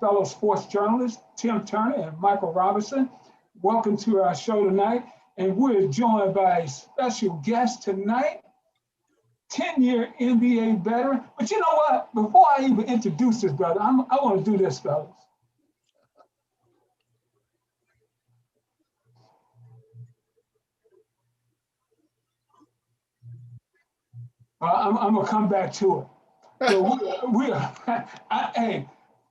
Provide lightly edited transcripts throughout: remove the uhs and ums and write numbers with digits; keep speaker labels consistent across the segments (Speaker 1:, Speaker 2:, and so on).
Speaker 1: fellow sports journalists, Tim Turner and Michael Robinson. Welcome to our show tonight. And we're joined by a special guest tonight, 10-year NBA veteran. But you know what? Before I even introduce this brother, I want to do this, fellas. I'm gonna come back to it. So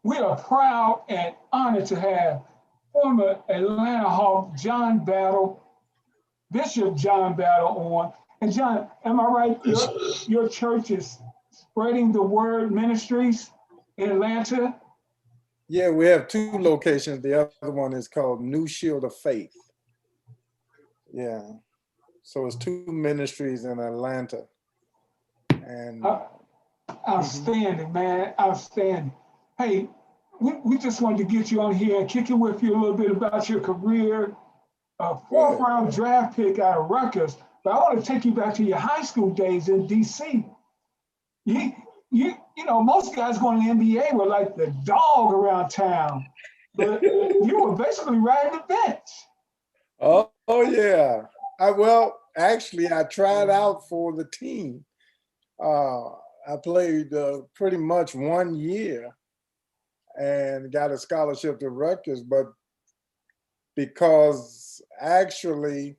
Speaker 1: we are proud and honored to have former Atlanta Hawk Bishop John Battle on. And John, am I right? Your church is Spreading the Word Ministries in Atlanta?
Speaker 2: Yeah, we have 2 locations. The other one is called New Shield of Faith. Yeah. So it's 2 ministries in Atlanta. And
Speaker 1: outstanding, man, outstanding. Hey, we just wanted to get you on here and kick it with you a little bit about your career. 4th round draft pick out of Rutgers, but I want to take you back to your high school days in DC. You know, most guys going to the NBA were like the dog around town, but you were basically riding the bench.
Speaker 2: Oh yeah. Actually, I tried out for the team. I played pretty much 1 year and got a scholarship to Rutgers, but because actually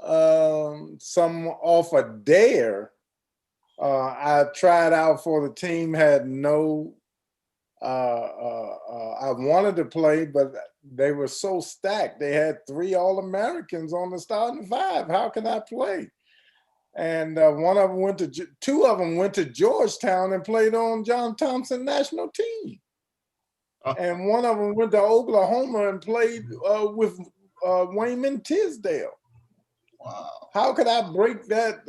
Speaker 2: some off a dare, I tried out for the team, had no, I wanted to play, but they were so stacked. They had 3 All-Americans on the starting 5. How can I play? And 2 of them went to Georgetown and played on John Thompson national team. And one of them went to Oklahoma and played with Wayman Tisdale. Wow. How could I break that?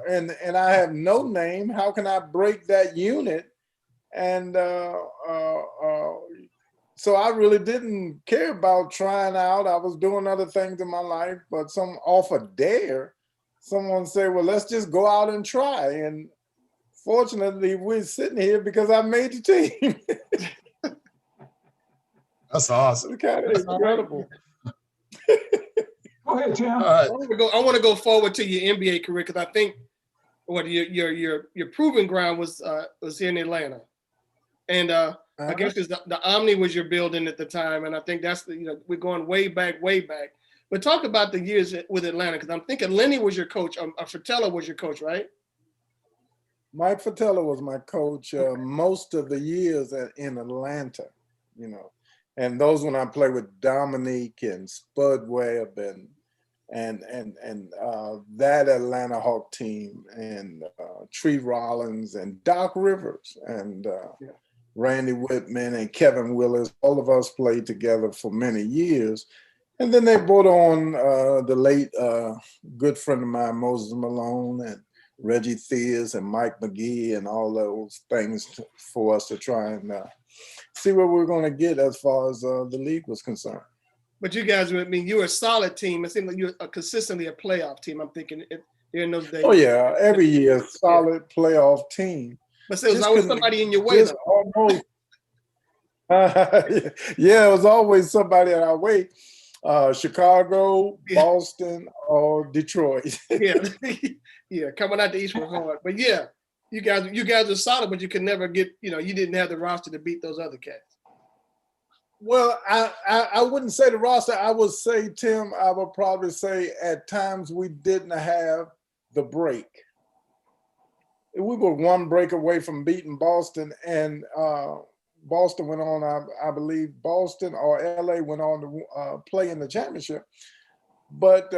Speaker 2: And I have no name. How can I break that unit? And so I really didn't care about trying out. I was doing other things in my life, but off a dare, someone said, well, let's just go out and try. And fortunately, we're sitting here because I made the team.
Speaker 3: That's awesome.
Speaker 2: It's kind of incredible.
Speaker 1: Go ahead, Tim.
Speaker 4: I want to go forward to your NBA career because I think what your proving ground was here in Atlanta, and I guess the Omni was your building at the time, and I think that's we're going way back. But talk about the years with Atlanta because I'm thinking Lenny was your coach, Fratello was your coach, right?
Speaker 2: Mike Fratello was my coach most of the years in Atlanta, and those when I played with Dominique and Spud Webb and that Atlanta Hawk team and Tree Rollins and Doc Rivers and Randy Whitman and Kevin Willis, all of us played together for many years. And then they brought on the late good friend of mine, Moses Malone, and Reggie Theus and Mike McGee and all those things for us to try and see where we're going to get as far as the league was concerned.
Speaker 4: But you guys, you were a solid team. It seemed like you were consistently a playoff team. I'm thinking in those days.
Speaker 2: Oh, yeah. Every year, solid playoff team.
Speaker 4: But there was always somebody in your way, though.
Speaker 2: Almost, yeah, it was always somebody in our way. Chicago, Boston, or Detroit.
Speaker 4: yeah, coming out the East was hard. But yeah, you guys are solid, but you could never get, you didn't have the roster to beat those other cats.
Speaker 2: Well, I wouldn't say the roster. I would say, Tim, I would probably say at times we didn't have the break. We were 1 break away from beating Boston, and Boston went on, I believe Boston or LA went on to play in the championship. But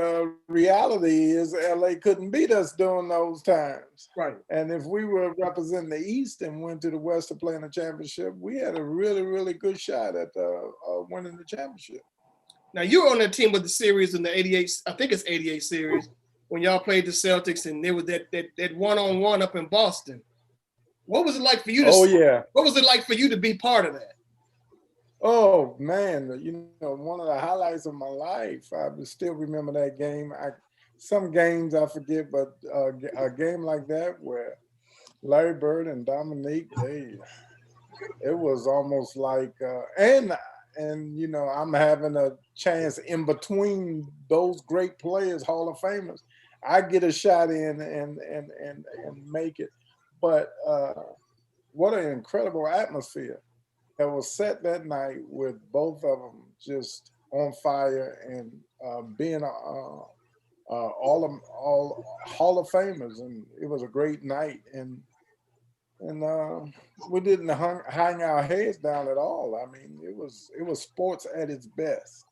Speaker 2: reality is LA couldn't beat us during those times.
Speaker 4: Right.
Speaker 2: And if we were representing the East and went to the West to play in the championship, we had a really, really good shot at winning the championship.
Speaker 4: Now, you were on that team with the series in the 88, I think it's 88 series, when y'all played the Celtics and there was that one-on-one up in Boston. What was it like for you to What was it like for you to be part of that?
Speaker 2: Oh man, one of the highlights of my life. I still remember that game. Some games I forget, but a game like that where Larry Bird and Dominique, it was almost like, and you know, I'm having a chance in between those great players, Hall of Famers. I get a shot in and make it. But what an incredible atmosphere that was set that night with both of them just on fire and being all Hall of Famers, and it was a great night. And we didn't hang our heads down at all. I mean, it was sports at its best.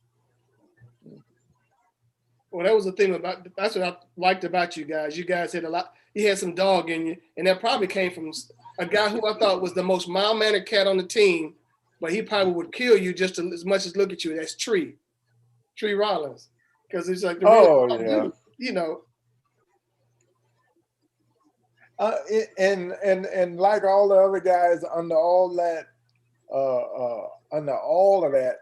Speaker 4: Well, that was the thing about. That's what I liked about you guys. You guys had a lot. You had some dog in you, and that probably came from a guy who I thought was the most mild-mannered cat on the team, but he probably would kill you just as much as look at you. That's Tree Rollins, because it's like the real dude, you know.
Speaker 2: And like all the other guys, under all of that,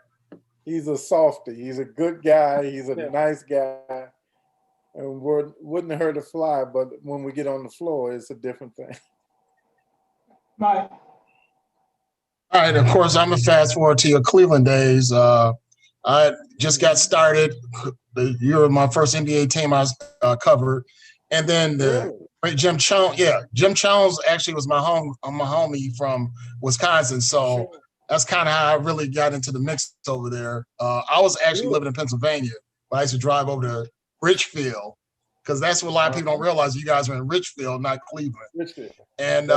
Speaker 2: he's a softie. He's a good guy. He's a nice guy, and wouldn't hurt a fly. But when we get on the floor, it's a different thing.
Speaker 1: Mike.
Speaker 3: All right. Of course, I'm gonna fast forward to your Cleveland days. I just got started. You were my first NBA team I covered, and then the great Jim Jones. Yeah, Jim Jones actually was my homie from Wisconsin. So that's kind of how I really got into the mix over there. I was actually living in Pennsylvania, but I used to drive over to Richfield because that's what a lot of people don't realize. You guys are in Richfield, not Cleveland.
Speaker 2: Richfield.
Speaker 3: And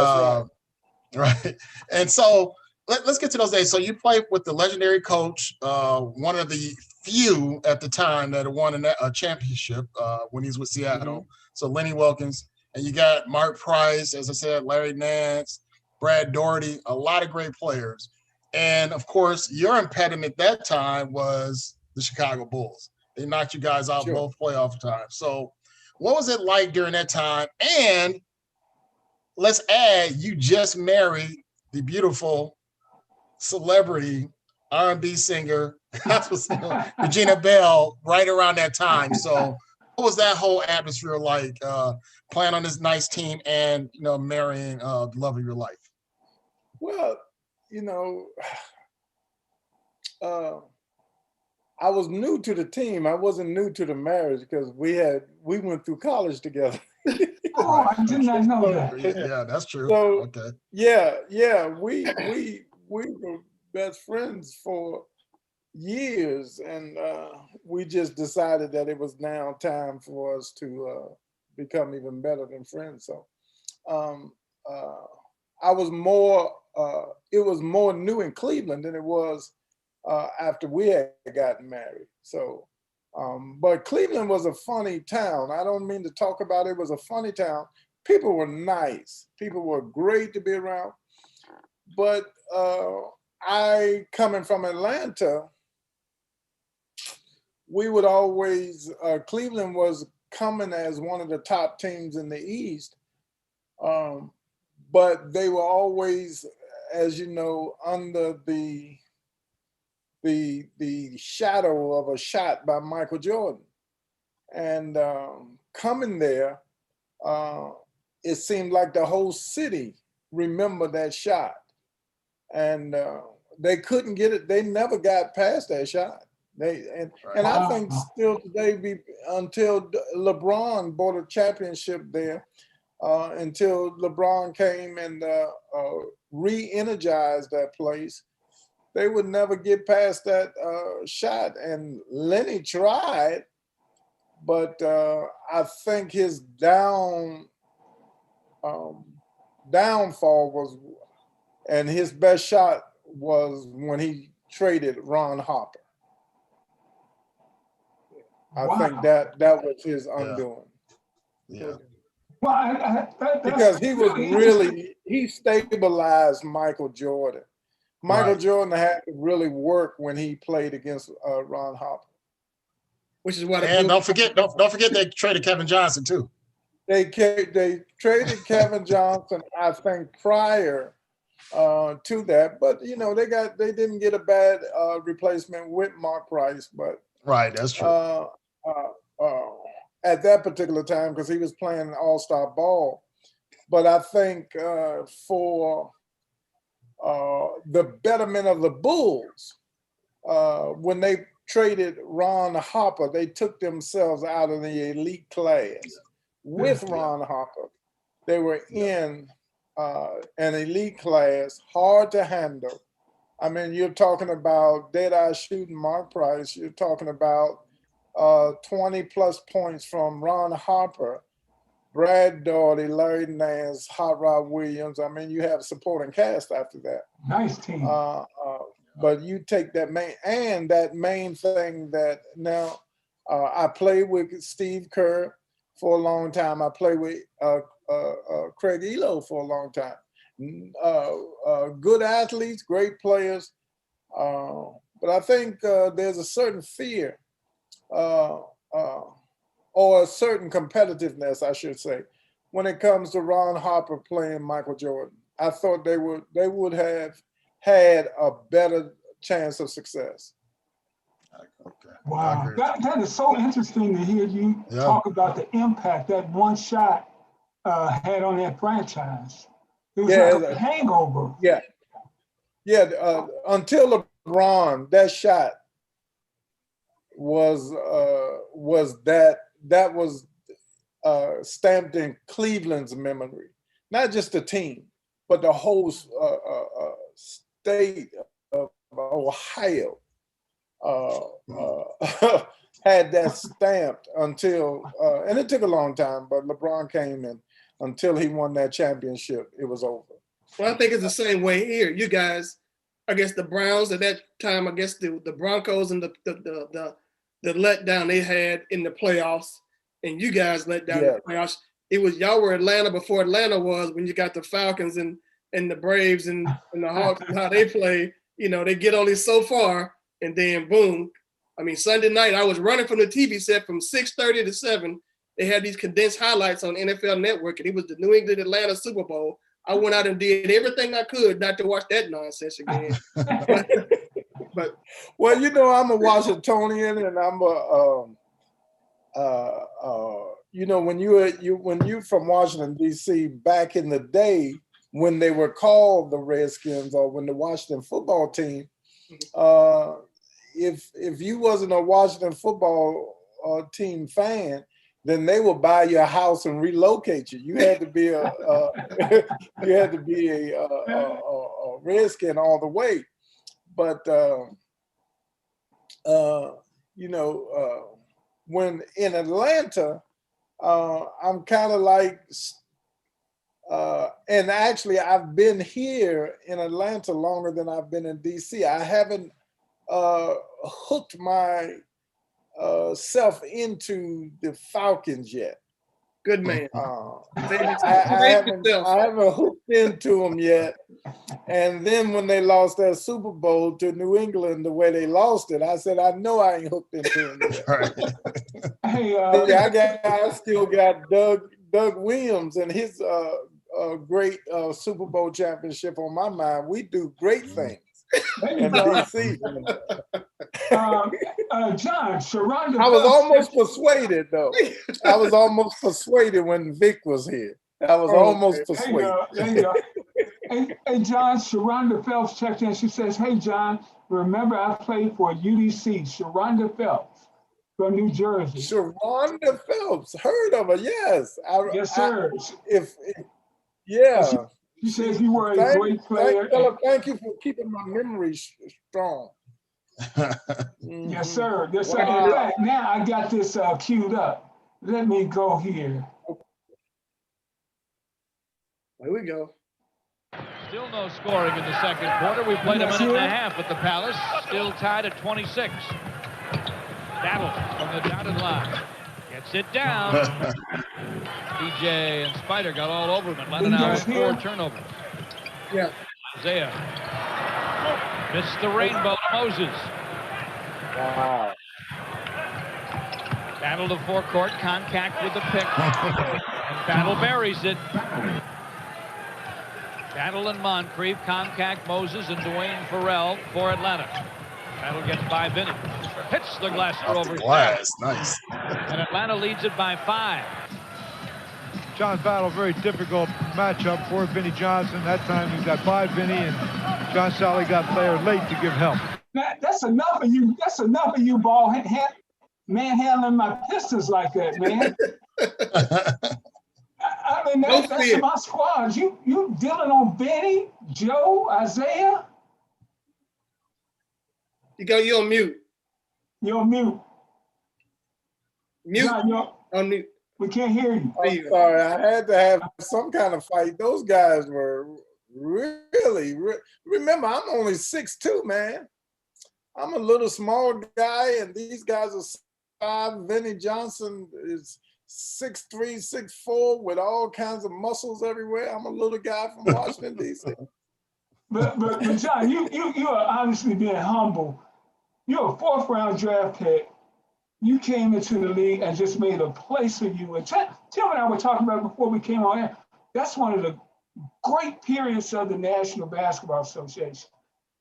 Speaker 3: right. And so let's get to those days. So you played with the legendary coach, one of the few at the time that won a championship when he was with Seattle. So Lenny Wilkins, and you got Mark Price, as I said, Larry Nance, Brad Daugherty, a lot of great players. And of course, your impediment that time was the Chicago Bulls. They knocked you guys out both playoff times. So what was it like during that time? And let's add, you just married the beautiful celebrity R&B singer, Regina Bell, right around that time. So what was that whole atmosphere like, playing on this nice team and, you know, marrying the love of your life?
Speaker 2: Well, you know, I was new to the team. I wasn't new to the marriage because we went through college together.
Speaker 1: Oh, I did not know that.
Speaker 3: Yeah, that's true.
Speaker 2: So,
Speaker 3: okay.
Speaker 2: Yeah, we were best friends for years, and we just decided that it was now time for us to become even better than friends. So, I was more. It was more new in Cleveland than it was after we had gotten married. So, but Cleveland was a funny town. I don't mean to talk about it. It was a funny town. People were nice. People were great to be around. But I, coming from Atlanta, we would always, Cleveland was coming as one of the top teams in the East. But they were always, as you know, under the shadow of a shot by Michael Jordan. And coming there, it seemed like the whole city remembered that shot. And they couldn't get it. They never got past that shot. And I think still today, until LeBron bought a championship there, until LeBron came and re-energized that place, they would never get past that shot. And Lenny tried, but I think his downfall was, and his best shot was when he traded Ron Harper. I think that was his undoing.
Speaker 3: Yeah.
Speaker 1: Well,
Speaker 2: because he stabilized Michael Jordan. Michael Jordan had to really work when he played against Ron Harper.
Speaker 4: Which is what.
Speaker 3: And don't forget they traded Kevin Johnson too.
Speaker 2: They traded Kevin Johnson, I think, prior to that, but you know they didn't get a bad replacement with Mark Price, but
Speaker 3: that's true.
Speaker 2: At that particular time because he was playing all-star ball. But I think for the betterment of the Bulls. When they traded Ron Harper, they took themselves out of the elite class. With Ron Harper, they were in an elite class, hard to handle. I mean, you're talking about dead-eye shooting Mark Price. You're talking about 20-plus points from Ron Harper, Brad Daugherty, Larry Nance, Hot Rod Williams. I mean, you have supporting cast after that.
Speaker 1: Nice team.
Speaker 2: But you take that main thing that now I played with Steve Kerr for a long time. I played with Craig Elo for a long time. Good athletes, great players. But I think there's a certain fear or a certain competitiveness, I should say, when it comes to Ron Harper playing Michael Jordan. I thought they would have had a better chance of success.
Speaker 3: Okay.
Speaker 1: Wow, that is so interesting to hear you talk about the impact that one shot had on that franchise. It was like a hangover.
Speaker 2: Yeah. Until LeBron, that shot was stamped in Cleveland's memory. Not just the team, but the whole state of Ohio had that stamped until, and it took a long time, but LeBron came in. Until he won that championship, it was over.
Speaker 4: Well, I think it's the same way here. You guys, I guess the Browns at that time, I guess the Broncos and the letdown they had in the playoffs, and you guys let down the playoffs. It was y'all were Atlanta before Atlanta was when you got the Falcons and the Braves and the Hawks and how they play. You know, they get only so far, and then boom. I mean, Sunday night I was running from the TV set from 6:30 to 7. They had these condensed highlights on NFL Network, and it was the New England Atlanta Super Bowl. I went out and did everything I could not to watch that nonsense again. but
Speaker 2: well, you know, I'm a Washingtonian, and I'm you know, when you from Washington D.C. back in the day when they were called the Redskins or when the Washington football team, if you wasn't a Washington football team fan, then they will buy your house and relocate you. You had to be a Redskin all the way. But you know, when in Atlanta, I'm kind of like, and actually I've been here in Atlanta longer than I've been in DC. I haven't hooked my self into the Falcons yet.
Speaker 4: Good man.
Speaker 2: I haven't hooked into them yet. And then when they lost that Super Bowl to New England, the way they lost it, I said, I know I ain't hooked into them yet.
Speaker 1: Hey,
Speaker 2: I still got Doug Williams and his great Super Bowl championship on my mind. We do great things in DC.
Speaker 1: John, Sharonda.
Speaker 2: I was almost persuaded, though. I was almost persuaded when Vic was here. I was almost persuaded.
Speaker 1: There you go. Hey, John, Sharonda Phelps checked in. She says, hey, John, remember I played for UDC, Sharonda Phelps from New Jersey.
Speaker 2: Sharonda Phelps, heard of her, yes.
Speaker 1: Yes, sir.
Speaker 2: Yeah.
Speaker 1: She says you were a great player.
Speaker 2: Thank you for keeping my memory strong.
Speaker 1: Yes, sir. Yes, sir.
Speaker 2: Wow.
Speaker 1: In fact, now I got this queued up. Let me go here.
Speaker 4: There we go.
Speaker 5: Still no scoring in the second quarter. We played a minute and a half at the Palace. Still tied at 26. Battle from the dotted line. Gets it down. DJ and Spider got all over him. Atlanta now has 4 turnovers.
Speaker 4: Yeah.
Speaker 5: Isaiah missed the rainbow to Moses.
Speaker 2: Wow.
Speaker 5: Battle to forecourt, contact with the pick. And Battle buries it. Battle and Moncrief, contact Moses and Dwayne Farrell for Atlanta. Battle gets by Vinny. Hits the glass over.
Speaker 3: Glass, nice.
Speaker 5: And Atlanta leads it by 5.
Speaker 6: John Battle, very difficult matchup for Vinny Johnson. That time he got by Vinny and John Sally got there late to give help.
Speaker 1: That's enough of you. That's enough of you, ball manhandling my pistols like that, man. I mean, that's my squad. You dealing on Benny, Joe, Isaiah?
Speaker 4: You on mute.
Speaker 1: You're on mute.
Speaker 4: Mute.
Speaker 1: John, you're
Speaker 4: on mute.
Speaker 1: We can't hear you.
Speaker 2: I'm sorry. I had to have some kind of fight. Those guys were really. Remember, I'm only 6'2", man. I'm a little small guy, and these guys are 5'. Vinny Johnson is 6'3", 6'4", with all kinds of muscles everywhere. I'm a little guy from Washington, D.C.
Speaker 1: But John, you are honestly being humble. You're a 4th round draft pick. You came into the league and just made a place for you. And Tim and I were talking about it before we came on air. That's one of the great periods of the National Basketball Association.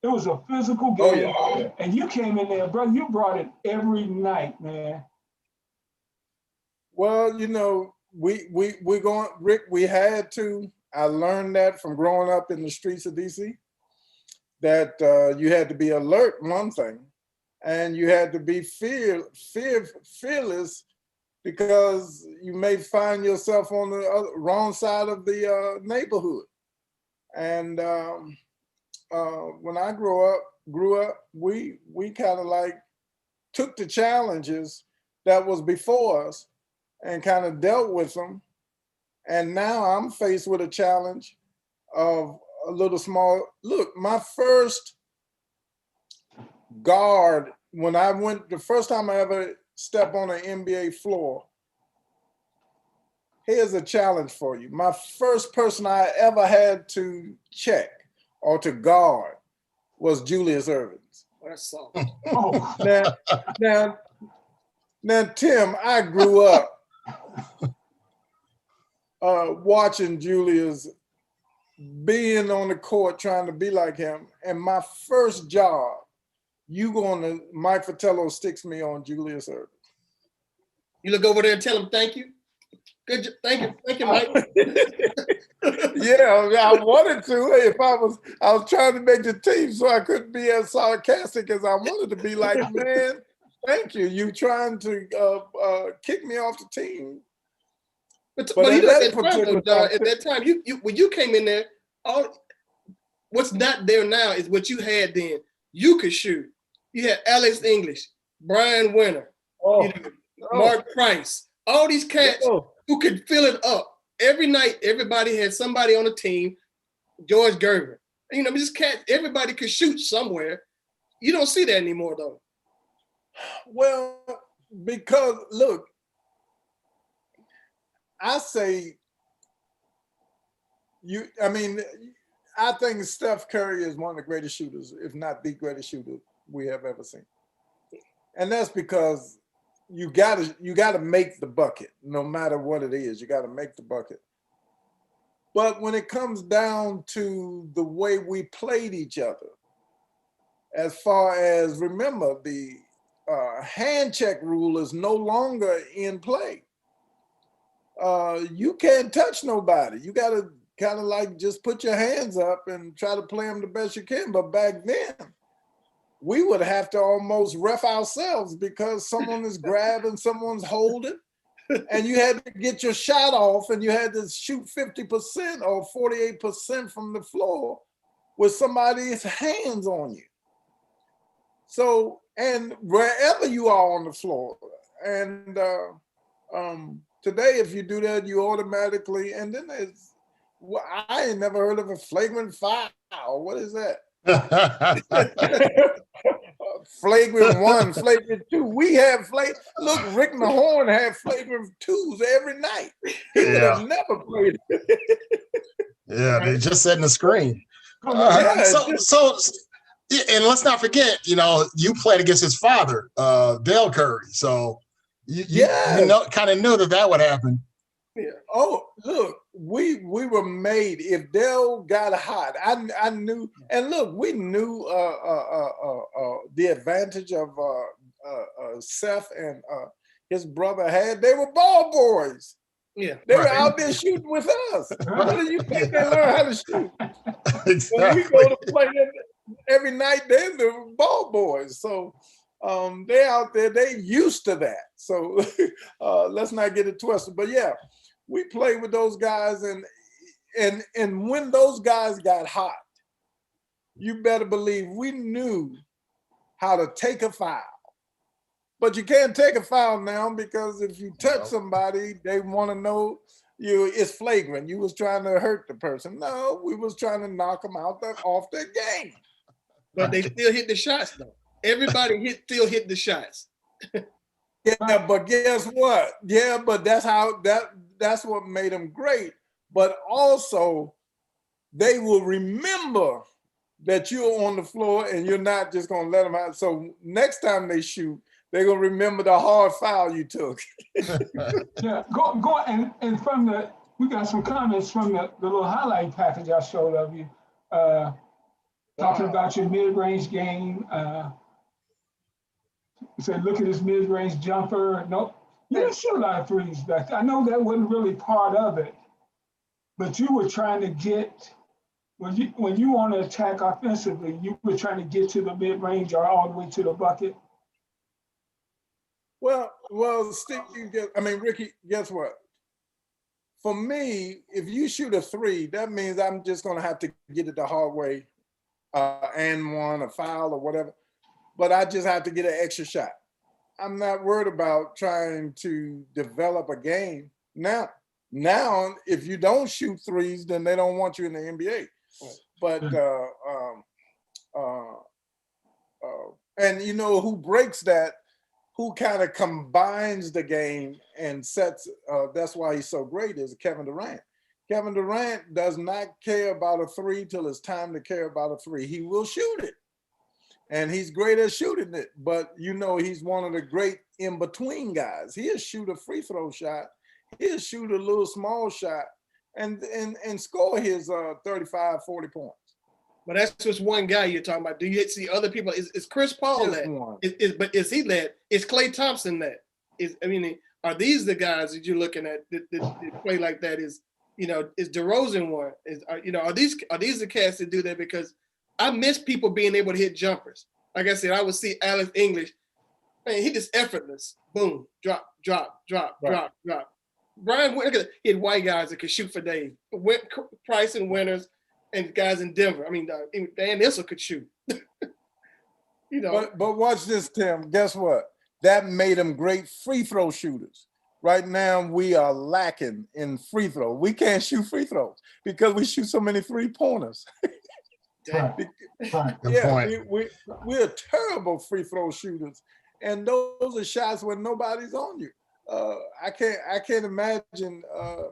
Speaker 1: It was a physical game, and you came in there, bro. You brought it every night, man.
Speaker 2: Well, you know, we're going, Rick. We had to. I learned that from growing up in the streets of DC. That you had to be alert, one thing, and you had to be fearless, because you may find yourself on the wrong side of the neighborhood. And when I grew up, we kind of like took the challenges that was before us and kind of dealt with them. And now I'm faced with a challenge of a little small. Look, my first guard, when I went, the first time I ever stepped on an NBA floor, here's a challenge for you. My first person I ever had to check or to guard was Julius Ervings.
Speaker 4: That's so.
Speaker 2: Now, Tim, I grew up watching Julius, being on the court, trying to be like him. And my first job, Mike Fratello sticks me on Julius Ervings.
Speaker 4: You look over there and tell him thank you. Good, thank you, Mike.
Speaker 2: Yeah, I wanted to. If I was trying to make the team, so I couldn't be as sarcastic as I wanted to be. Like, man, thank you. You trying to kick me off the team?
Speaker 4: But you know, at that time, you when you came in there, what's not there now is what you had then. You could shoot. You had Alex English, Brian Winter, Mark Price, all these cats who could fill it up. Every night, everybody had somebody on the team, George Gervin. You know, this cat, everybody could shoot somewhere. You don't see that anymore, though.
Speaker 2: Well, because, look, I say, I think Steph Curry is one of the greatest shooters, if not the greatest shooter we have ever seen. And that's because you gotta make the bucket, no matter what it is. You gotta make the bucket. But when it comes down to the way we played each other, as far as, remember, the hand check rule is no longer in play. You can't touch nobody. You gotta kind of like just put your hands up and try to play them the best you can. But back then, we would have to almost ref ourselves because someone is grabbing, someone's holding, and you had to get your shot off, and you had to shoot 50% or 48% from the floor with somebody's hands on you. So, and wherever you are on the floor, and today, if you do that, you automatically, and then there's, I ain't never heard of a flagrant foul. What is that? Flagrant 1, flagrant 2. We have look, Rick Mahorn had flagrant 2s every night. He would have never played.
Speaker 3: Yeah, they just setting the screen. So, and let's not forget, you know, you played against his father, Dale Curry. So you know, kind of knew that would happen.
Speaker 2: Yeah. Oh, look, we were made. If Dale got hot, I knew. And look, we knew the advantage of Seth and his brother had. They were ball boys.
Speaker 4: Yeah,
Speaker 2: they were out there shooting with us. What do you think they learn how to shoot?
Speaker 3: Exactly.
Speaker 2: When we go to play them, every night they're the ball boys. So they out there, they used to that. So let's not get it twisted. But yeah, we played with those guys, and when those guys got hot, you better believe we knew how to take a foul. But you can't take a foul now because if you touch somebody, they want to know it's flagrant. You was trying to hurt the person. No, we was trying to knock them off their game.
Speaker 4: But they still hit the shots though. Everybody still hit the shots.
Speaker 2: Yeah, but guess what? Yeah, but that's what made them great. But also, they will remember that you're on the floor and you're not just gonna let them out. So next time they shoot, they're gonna remember the hard foul you took.
Speaker 1: Yeah, go and from we got some comments from the little highlight package I showed of you, talking about your mid-range game. You said, look at his mid-range jumper. Nope, you didn't shoot a lot of threes back then. I know that wasn't really part of it, but you were trying to get, when you want to attack offensively, you were trying to get to the mid-range or all the way to the bucket.
Speaker 2: Well, Steve, Ricky, guess what? For me, if you shoot a three, that means I'm just going to have to get it the hard way, and one, a foul or whatever. But I just have to get an extra shot. I'm not worried about trying to develop a game. Now, if you don't shoot threes, then they don't want you in the NBA. But and you know who breaks that? Who kind of combines the game and sets, that's why he's so great, is Kevin Durant. Kevin Durant does not care about a three till it's time to care about a three. He will shoot it. And he's great at shooting it, but you know he's one of the great in-between guys. He'll shoot a free throw shot. He'll shoot a little small shot and score his 35, 40 points.
Speaker 4: But that's just one guy you're talking about. Do you see other people? Is Chris Paul that? But is he that? Is Klay Thompson that? Are these the guys that you're looking at that play like that? Is DeRozan one? Are these the cats that do that? Because I miss people being able to hit jumpers. Like I said, I would see Alex English. Man, he just effortless. Boom, drop. Brian, look at he had white guys that could shoot for days. Price and Winters. And guys in Denver, Dan Issel could shoot.
Speaker 2: But watch this, Tim. Guess what? That made them great free throw shooters. Right now, we are lacking in free throw. We can't shoot free throws because we shoot so many three-pointers.
Speaker 1: Right.
Speaker 2: We're terrible free throw shooters, and those are shots when nobody's on you. I can't imagine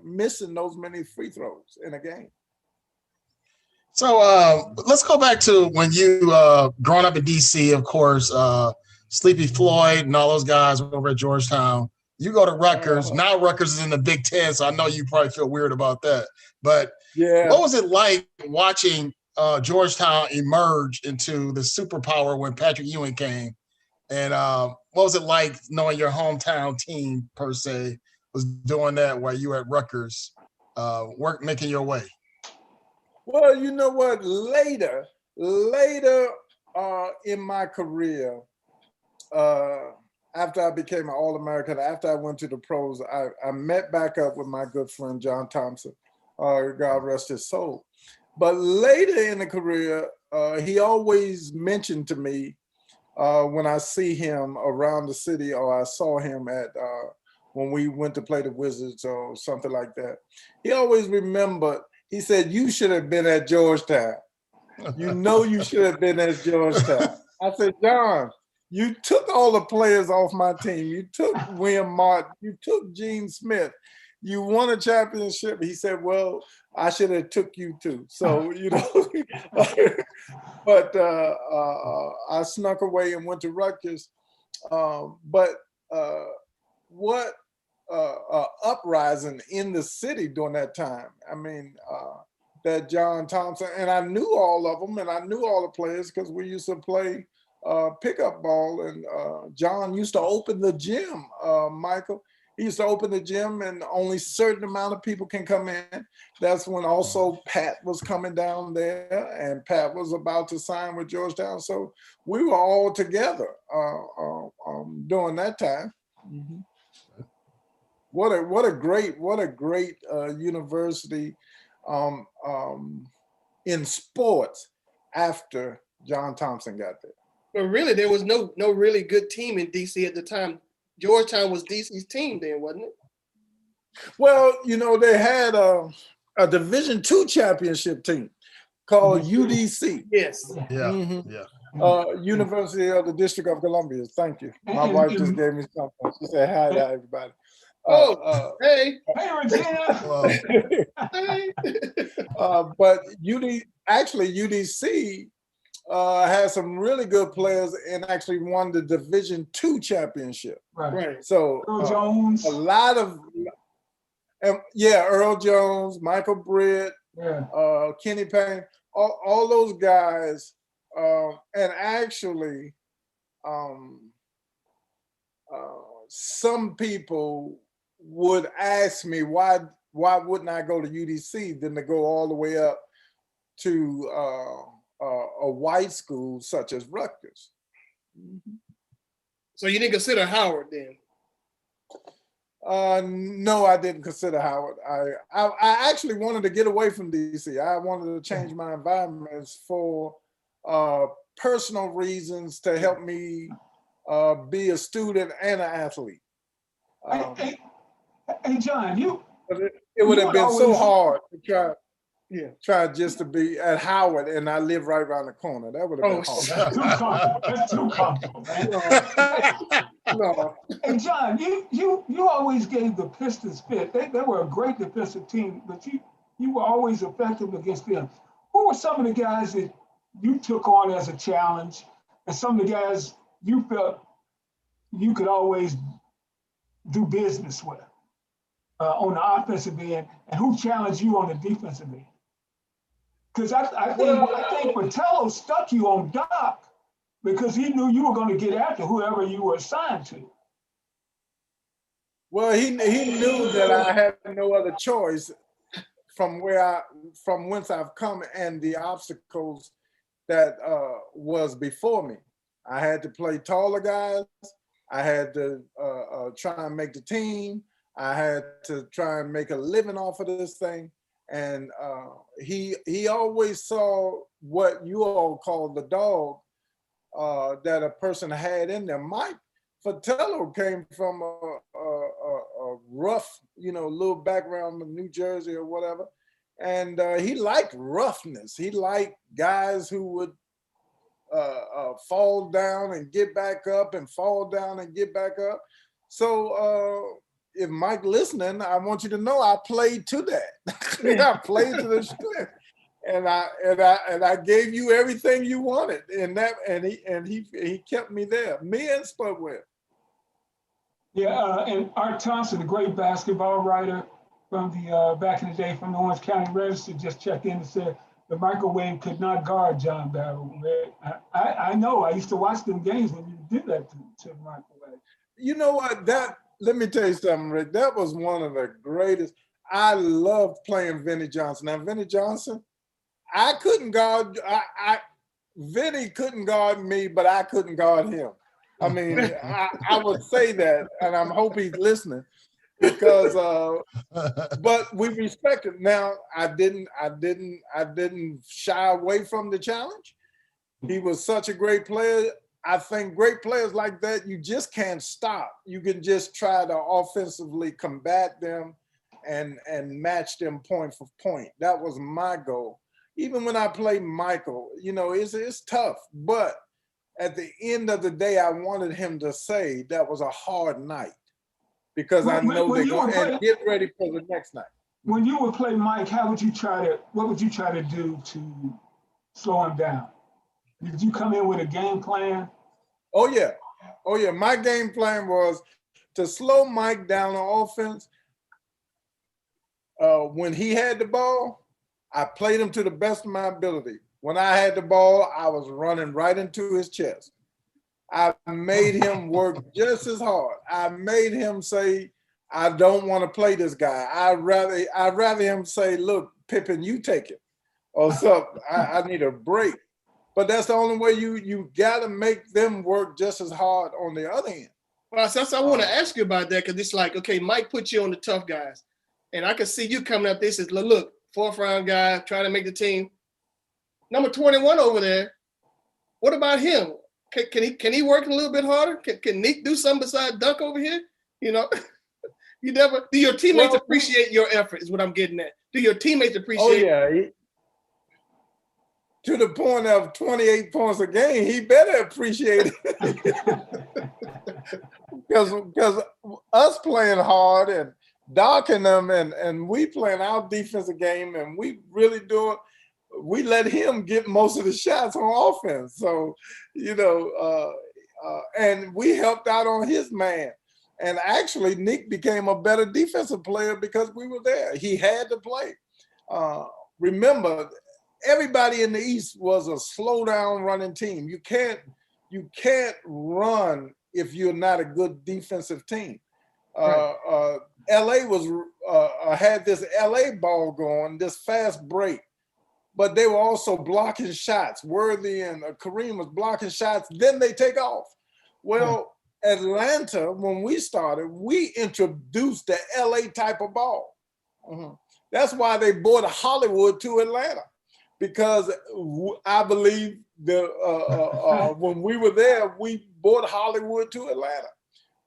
Speaker 2: missing those many free throws in a game.
Speaker 3: So let's go back to when you growing up in DC, of course, Sleepy Floyd and all those guys over at Georgetown. You go to Rutgers. Now Rutgers is in the Big Ten, so I know you probably feel weird about that. But what was it like watching Georgetown emerge into the superpower when Patrick Ewing came? And what was it like knowing your hometown team, per se, was doing that while you were at Rutgers, making your way?
Speaker 2: Well, you know what? Later in my career, after I became an All-American, after I went to the pros, I met back up with my good friend John Thompson, God rest his soul. But later in the career, he always mentioned to me when I see him around the city, or I saw him at when we went to play the Wizards or something like that, he always remembered. He said, "You should have been at Georgetown. You know you should have been at Georgetown." I said, "John, you took all the players off my team. You took William Martin. You took Gene Smith. You won a championship." He said, "Well, I should have took you too." So, but I snuck away and went to Rutgers. But what uprising in the city during that time. I mean, that John Thompson, and I knew all of them, and I knew all the players because we used to play pickup ball, and John used to open the gym, Michael. he used to open the gym and only certain amount of people can come in. That's when also Pat was coming down there, and Pat was about to sign with Georgetown. So we were all together during that time. Mm-hmm. What a great university in sports after John Thompson got there.
Speaker 4: But really, there was no really good team in DC at the time. Georgetown was DC's team then, wasn't it?
Speaker 2: Well, they had a Division II championship team called UDC.
Speaker 4: Yes.
Speaker 3: Yeah.
Speaker 2: Mm-hmm.
Speaker 3: Yeah.
Speaker 2: University of the District of Columbia. Thank you. My wife just gave me something. She said hi to everybody.
Speaker 4: Hey,
Speaker 1: Regina.
Speaker 4: hey.
Speaker 2: But UDC has some really good players and actually won the Division II championship.
Speaker 1: Right.
Speaker 2: So
Speaker 1: Earl Jones.
Speaker 2: a lot of, Earl Jones, Michael Britt, Kenny Payne, all those guys, and actually, some people would ask me why wouldn't I go to UDC than to go all the way up to a white school such as Rutgers. Mm-hmm.
Speaker 4: So you didn't consider Howard then?
Speaker 2: No, I didn't consider Howard. I actually wanted to get away from DC. I wanted to change my environments for personal reasons to help me be a student and an athlete.
Speaker 1: Hey, John,
Speaker 2: it would have been so hard to try just to be at Howard, and I live right around the corner. That would have been hard.
Speaker 1: That's too comfortable, man. No. And John, you always gave the Pistons fit. They were a great defensive team, but you were always effective against them. Who were some of the guys that you took on as a challenge, and some of the guys you felt you could always do business with on the offensive end, and who challenged you on the defensive end? Because I think Patello stuck you on Doc because he knew you were going to get after whoever you were assigned to.
Speaker 2: Well, he knew that I had no other choice from whence I've come and the obstacles that was before me. I had to play taller guys. I had to try and make the team. I had to try and make a living off of this thing. And he always saw what you all call the dog that a person had in there. Mike Fratello came from a rough, little background in New Jersey or whatever. And he liked roughness. He liked guys who would fall down and get back up and fall down and get back up. So if Mike listening, I want you to know I played to that. I played to the strength, and I gave you everything you wanted, and he kept me there. Me and Spudwell.
Speaker 1: Yeah, and Art Thompson, the great basketball writer from the back in the day from the Orange County Register, just checked in and said the microwave could not guard John Barrow. I know. I used to watch them games when you did that to the microwave.
Speaker 2: You know what? Let me tell you something, Rick. That was one of the greatest. I loved playing Vinnie Johnson. Now, Vinnie Johnson, I couldn't guard. Vinnie couldn't guard me, but I couldn't guard him. I mean, I would say that, and I hope he's listening, because. But we respected. Now, I didn't shy away from the challenge. He was such a great player. I think great players like that, you just can't stop. You can just try to offensively combat them and match them point for point. That was my goal. Even when I played Michael, it's tough. But at the end of the day, I wanted him to say that was a hard night because I know they're going to get ready for the next night.
Speaker 1: When you would play Mike, what would you try to do to slow him down? Did you come in with a game plan?
Speaker 2: Oh yeah. My game plan was to slow Mike down on offense. When he had the ball, I played him to the best of my ability. When I had the ball, I was running right into his chest. I made him work just as hard. I made him say I don't want to play this guy. I'd rather him say, look, Pippen, you take it. Or something. I need a break. But that's the only way you gotta make them work just as hard on the other end.
Speaker 4: Well, so I want to ask you about that, because it's like, okay, Mike put you on the tough guys. And I can see you coming up there and says, look, 4th round guy, trying to make the team. Number 21 over there, what about him? Can he work a little bit harder? Can Nick do something besides dunk over here? You know, do your teammates appreciate your effort is what I'm getting at. Do your teammates appreciate?
Speaker 2: Oh, yeah. To the point of 28 points a game, he better appreciate it. Because us playing hard and docking them and we playing our defensive game and we really we let him get most of the shots on offense. So, and we helped out on his man. And actually, Nick became a better defensive player because we were there. He had to play. Remember, everybody in the East was a slow down running team. You can't run if you're not a good defensive team. Right. LA had this LA ball going, this fast break, but they were also blocking shots. Worthy and Kareem was blocking shots. Then they take off. Well, Atlanta, when we started, we introduced the LA type of ball. Mm-hmm. That's why they brought Hollywood to Atlanta. Because I believe when we were there, we brought Hollywood to Atlanta.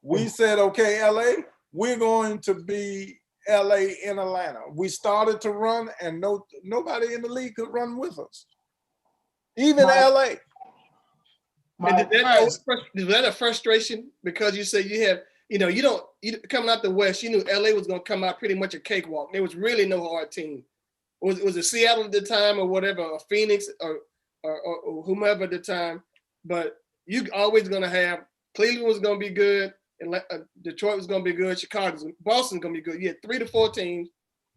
Speaker 2: We said, okay, LA, we're going to be LA in Atlanta. We started to run and nobody in the league could run with us. Even LA.
Speaker 4: And was that a frustration? Because you said you have, coming out the West, you knew LA was going to come out pretty much a cakewalk. There was really no hard team. Was it Seattle at the time or whatever, or Phoenix or whomever at the time? But you always going to have Cleveland was going to be good, and Detroit was going to be good, Boston's going to be good. You had 3 to 4 teams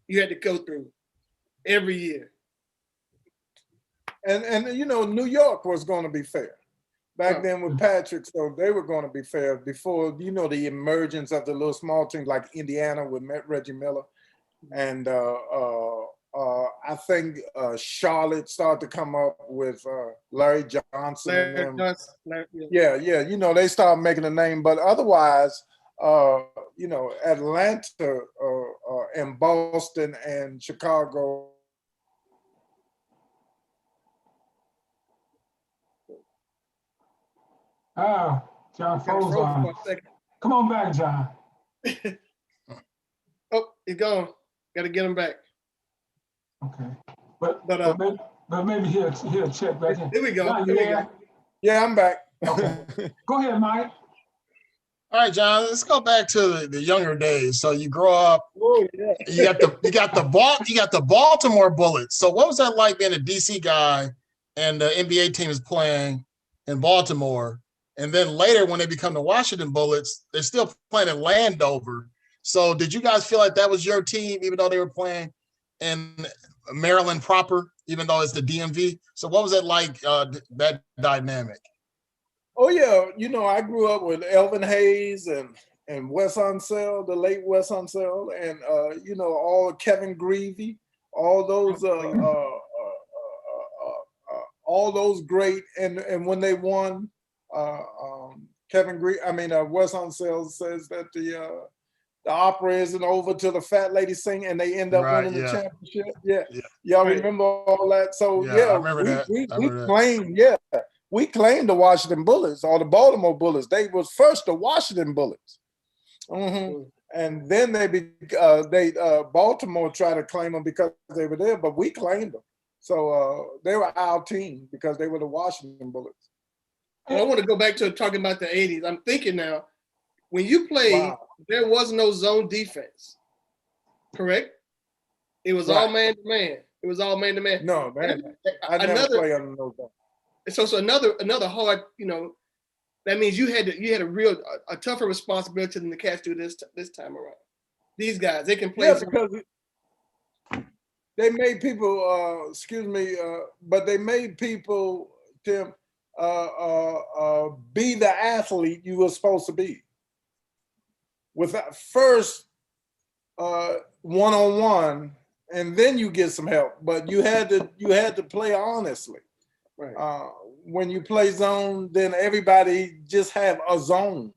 Speaker 4: you had to go through every year.
Speaker 2: And New York was going to be fair. Back then with Patrick, so they were going to be fair before, the emergence of the little small teams like Indiana with Reggie Miller. And I think Charlotte started to come up with Larry Johnson. Yeah. They started making a name. But otherwise, Atlanta and Boston and Chicago.
Speaker 1: John froze on. Come on back, John.
Speaker 4: Oh, he's gone. Got to get him back.
Speaker 1: Okay, but maybe he'll check back in.
Speaker 4: Here we go.
Speaker 1: John,
Speaker 2: Yeah, I'm back.
Speaker 1: Okay. Go ahead, Mike.
Speaker 3: All right, John. Let's go back to the younger days. So you grow up.
Speaker 2: Oh, yeah.
Speaker 3: You got the Baltimore Bullets. So what was that like being a DC guy, and the NBA team is playing in Baltimore, and then later when they become the Washington Bullets, they're still playing in Landover. So did you guys feel like that was your team, even though they were playing in Maryland proper, even though it's the DMV? So what was it like, that dynamic?
Speaker 2: Oh, yeah. I grew up with Elvin Hayes and Wes Unseld, the late Wes Unseld, and, all Kevin Greavy, all those great. And when they won, Wes Unseld says that the opera isn't over till the fat lady sing, and they end up winning the championship. Yeah. Y'all remember all that? So
Speaker 3: I remember that.
Speaker 2: We claimed the Washington Bullets or the Baltimore Bullets. They was first the Washington Bullets. Mm-hmm. And then Baltimore tried to claim them because they were there, but we claimed them. So they were our team because they were the Washington Bullets.
Speaker 4: And I want to go back to talking about the 80s. I'm thinking now, when you played, there was no zone defense, correct? It was all man to man. It was all man to man.
Speaker 2: No, man. I never play under no zone.
Speaker 4: So another hard, that means you had a tougher responsibility than the Cats do this time around. These guys, they can play.
Speaker 2: Yeah, because they made people. But they made people, Tim, be the athlete you were supposed to be. First, one-on-one, and then you get some help. But you had to play honestly.
Speaker 4: Right.
Speaker 2: When you play zone, then everybody just have a zone.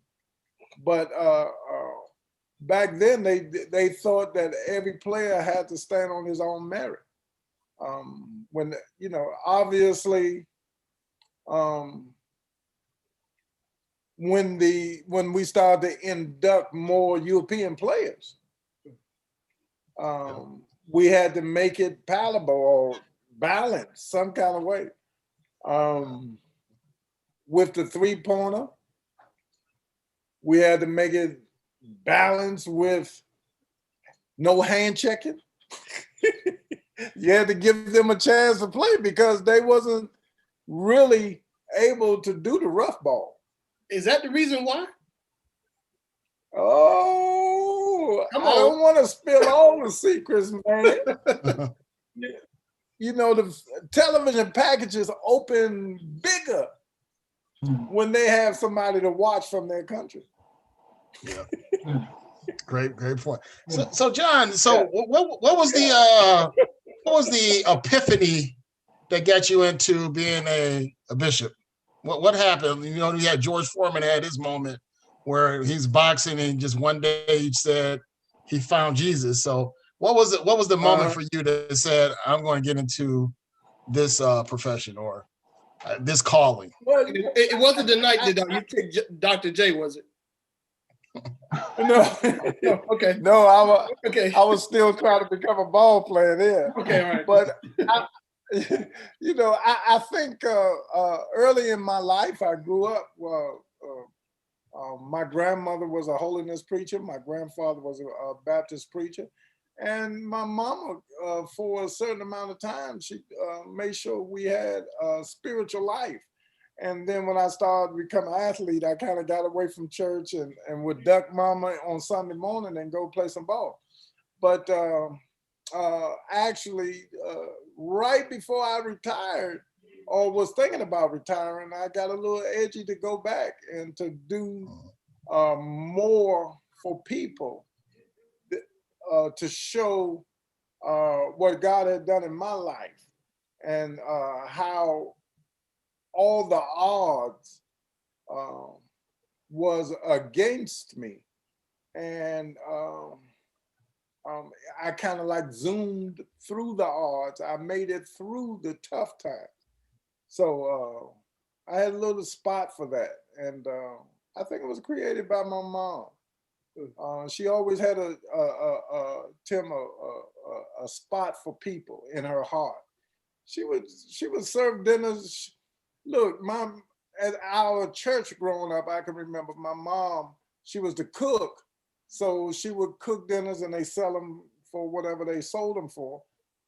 Speaker 2: But back then, they thought that every player had to stand on his own merit. When obviously, when we started to induct more European players, we had to make it palatable or balanced some kind of way. With the three-pointer, we had to make it balanced with no hand checking. You had to give them a chance to play because they wasn't really able to do the rough ball.
Speaker 4: Is that the reason why?
Speaker 2: Oh,
Speaker 4: Come
Speaker 2: I don't
Speaker 4: on.
Speaker 2: want to spill all the secrets, man. The television packages open bigger when they have somebody to watch from their country.
Speaker 3: Yeah. Great point. So John, what was the epiphany that got you into being a bishop? What happened? You had George Foreman had his moment where he's boxing and just one day he said he found Jesus. So what was the moment for you that said, I'm going to get into this profession or this calling?
Speaker 2: Well,
Speaker 4: It wasn't the night that you picked Dr. J, was it?
Speaker 2: No.
Speaker 4: Okay.
Speaker 2: No,
Speaker 4: Okay.
Speaker 2: I was still trying to become a ball player there.
Speaker 4: Okay, all right.
Speaker 2: But I think early in my life, I grew up. My grandmother was a holiness preacher. My grandfather was a Baptist preacher. And my mama, for a certain amount of time, she made sure we had a spiritual life. And then when I started to become an athlete, I kind of got away from church and would duck mama on Sunday morning and go play some ball. But actually, right before I retired or was thinking about retiring, I got a little edgy to go back and to do more for people to show what God had done in my life and how all the odds was against me. And I kind of like zoomed through the odds. I made it through the tough times. So I had a little spot for that. And I think it was created by my mom. She always had a spot for people in her heart. She would serve dinners. Look, at our church growing up, I can remember my mom, she was the cook. So she would cook dinners and they sell them for whatever they sold them for.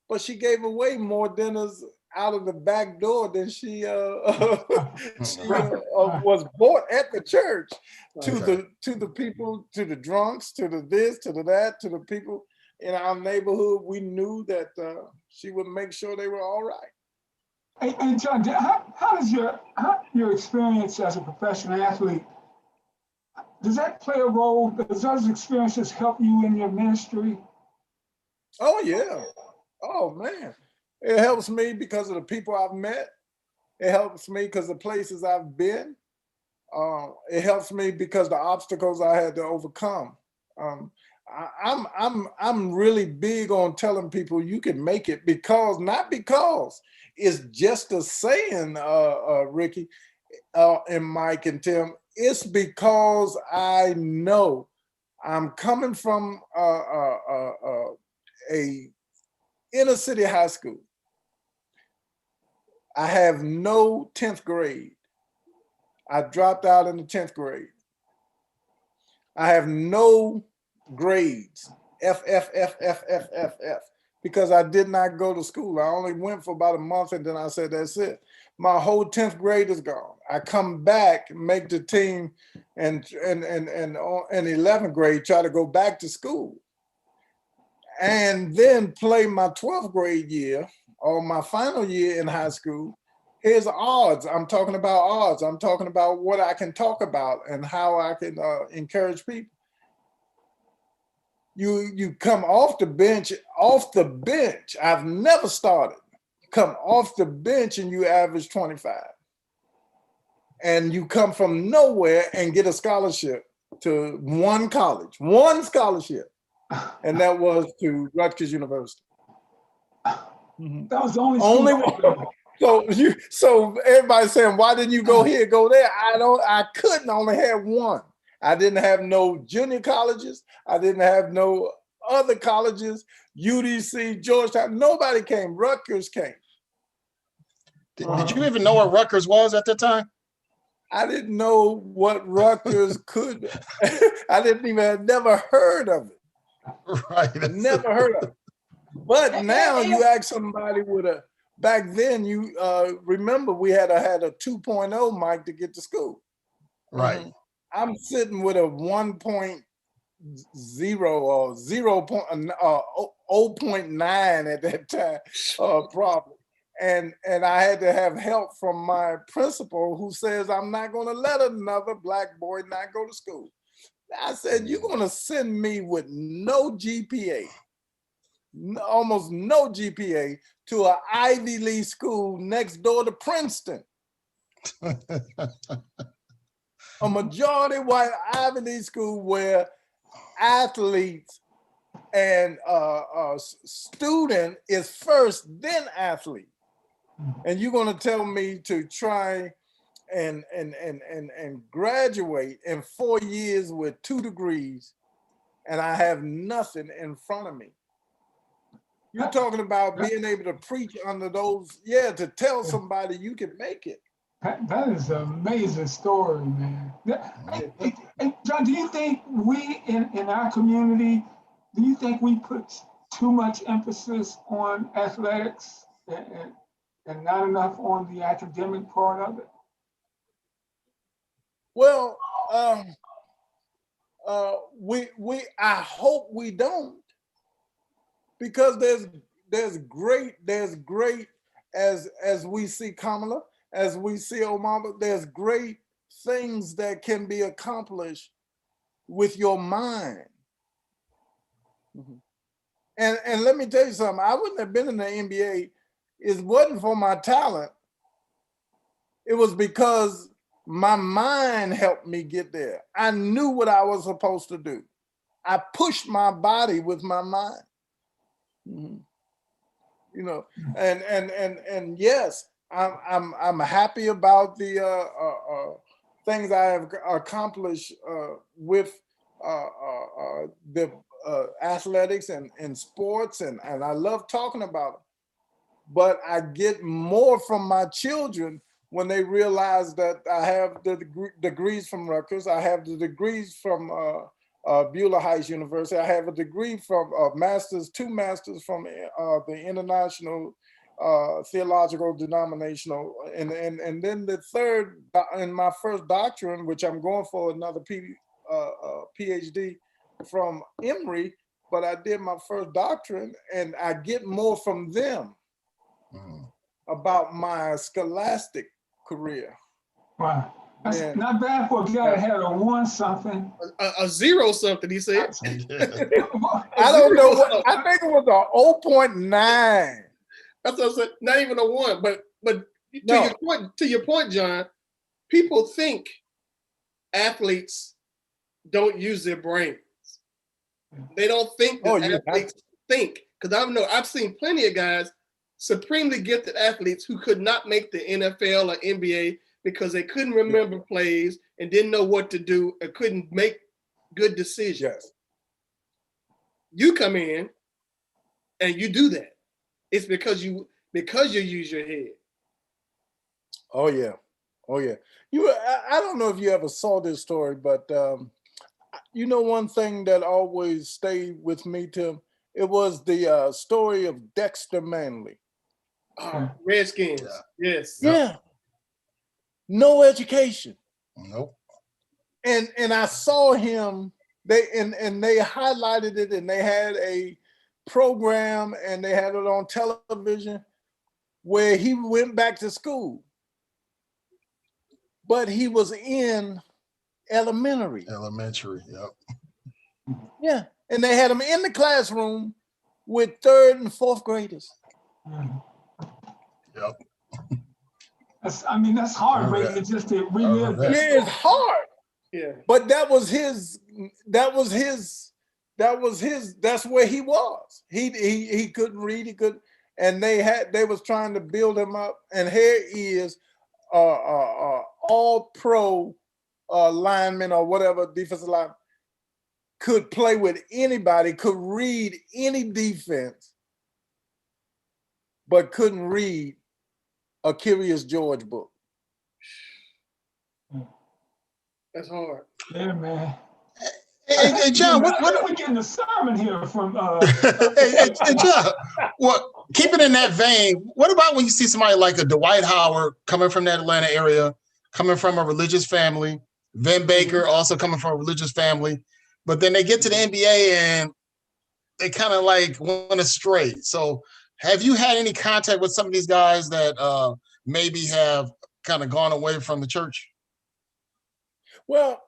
Speaker 2: But she gave away more dinners out of the back door than she was bought at the church to the people, to the drunks, to the this, to the that, to the people in our neighborhood. We knew that she would make sure they were all right.
Speaker 1: Hey, John, how does your experience as a professional athlete, does that play a role? Does those experiences help you in your ministry?
Speaker 2: Oh, yeah. Oh, man. It helps me because of the people I've met. It helps me because of the places I've been. It helps me because the obstacles I had to overcome. I'm really big on telling people you can make it not because it's just a saying, Ricky and Mike and Tim. It's because I know I'm coming from a inner city high school. I have no 10th grade. I dropped out in the 10th grade. I have no grades, F, because I did not go to school. I only went for about a month and then I said, that's it. My whole 10th grade is gone. I come back, make the team, and in 11th grade, try to go back to school. And then play my 12th grade year or my final year in high school. Here's odds. I'm talking about odds. I'm talking about what I can talk about and how I can encourage people. you come off the bench. I've never started. Come off the bench and you average 25. And you come from nowhere and get a scholarship to one scholarship. And that was to Rutgers University.
Speaker 1: That was the only
Speaker 2: one. So everybody's saying, why didn't you go here, go there? I couldn't, only have one. I didn't have no junior colleges. I didn't have no other colleges, UDC, Georgetown, nobody came. Rutgers came.
Speaker 3: Did you even know what Rutgers was at that time?
Speaker 2: I didn't know what Rutgers could. I never heard of it.
Speaker 3: Right.
Speaker 2: Never heard of it. But now you ask somebody with a, back then you remember we had a 2.0 mic to get to school.
Speaker 3: Right.
Speaker 2: I'm sitting with a 1.0 or 0.9 at that time problem. And I had to have help from my principal who says, I'm not going to let another black boy not go to school. I said, you're going to send me with no GPA, almost no GPA, to an Ivy League school next door to Princeton. A majority white Ivy League school where athletes and student is first, then athlete. And you're going to tell me to try and graduate in 4 years with 2 degrees, and I have nothing in front of me. You're talking about being able to preach under those, to tell somebody you can make it.
Speaker 1: That is an amazing story, man. Hey, John, do you think we in our community, do you think we put too much emphasis on athletics and not enough on the academic part of it?
Speaker 2: Well, I hope we don't, because there's great as we see Kamala, as we see Obama, there's great things that can be accomplished with your mind. And let me tell you something, I wouldn't have been in the NBA. It wasn't for my talent. It was because my mind helped me get there. I knew what I was supposed to do. I pushed my body with my mind. You know, and yes, I'm happy about the things I have accomplished with the athletics and sports, and I love talking about them. But I get more from my children when they realize that I have the degrees from Rutgers, I have the degrees from Beulah Heights University, I have a degree from two masters from the International Theological Denominational, and then the third in my first doctorate, which I'm going for another PhD from Emory, but I did my first doctorate, and I get more from them about my scholastic career.
Speaker 1: Wow. That's not bad for a guy that had a 1 something.
Speaker 4: A 0 something, he said.
Speaker 2: I don't know what, I think it was a 0.9.
Speaker 4: That's what I said, not even a 1, but no. To your point, John, people think athletes don't use their brains. They don't think that athletes think. Because I've seen plenty of guys, supremely gifted athletes, who could not make the NFL or NBA because they couldn't remember plays and didn't know what to do and couldn't make good decisions.
Speaker 2: Yes. You
Speaker 4: come in and you do that. It's because you use your head.
Speaker 2: Oh yeah. I don't know if you ever saw this story, but you know, one thing that always stayed with me, Tim, it was the story of Dexter Manley.
Speaker 4: Redskins. Yes.
Speaker 2: Yeah. No education.
Speaker 3: Nope.
Speaker 2: And I saw him. They highlighted it, and they had a program, and they had it on television where he went back to school, but he was in elementary.
Speaker 3: Yep.
Speaker 2: Yeah. And they had him in the classroom with third and fourth graders.
Speaker 3: Yep.
Speaker 1: That's heartbreaking just to relive that.
Speaker 2: Yeah, it's hard.
Speaker 4: Yeah.
Speaker 2: But that's where he was. He couldn't read, he couldn't, and they was trying to build him up. And here he is, all pro lineman or whatever, defensive lineman, could play with anybody, could read any defense, but couldn't read a Curious George book.
Speaker 4: That's hard.
Speaker 1: Yeah, man.
Speaker 3: Hey, John, what
Speaker 1: we getting a sermon here from
Speaker 3: hey, John, well, keep it in that vein. What about when you see somebody like a Dwight Howard coming from that Atlanta area, coming from a religious family, Vin Baker also coming from a religious family, but then they get to the NBA and they kind of like went astray. So have you had any contact with some of these guys that maybe have kind of gone away from the church?
Speaker 2: Well,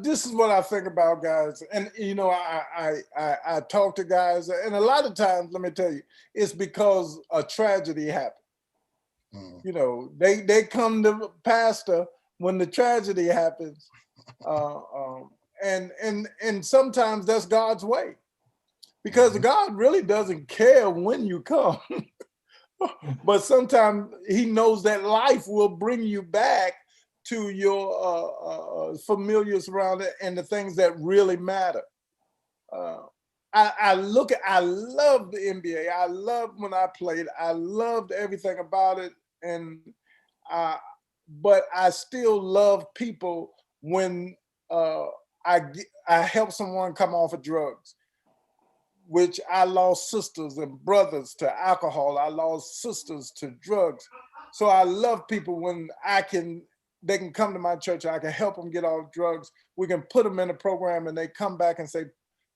Speaker 2: this is what I think about guys. And, you know, I talk to guys, and a lot of times, let me tell you, it's because a tragedy happened. You know, they come to pastor when the tragedy happens. And sometimes that's God's way, because God really doesn't care when you come. But sometimes he knows that life will bring you back to your familiar surroundings and the things that really matter. I love the NBA. I loved when I played. I loved everything about it. But I still love people when I help someone come off of drugs, which I lost sisters and brothers to alcohol. I lost sisters to drugs. So I love people when they can come to my church. I can help them get off drugs. We can put them in a program and they come back and say,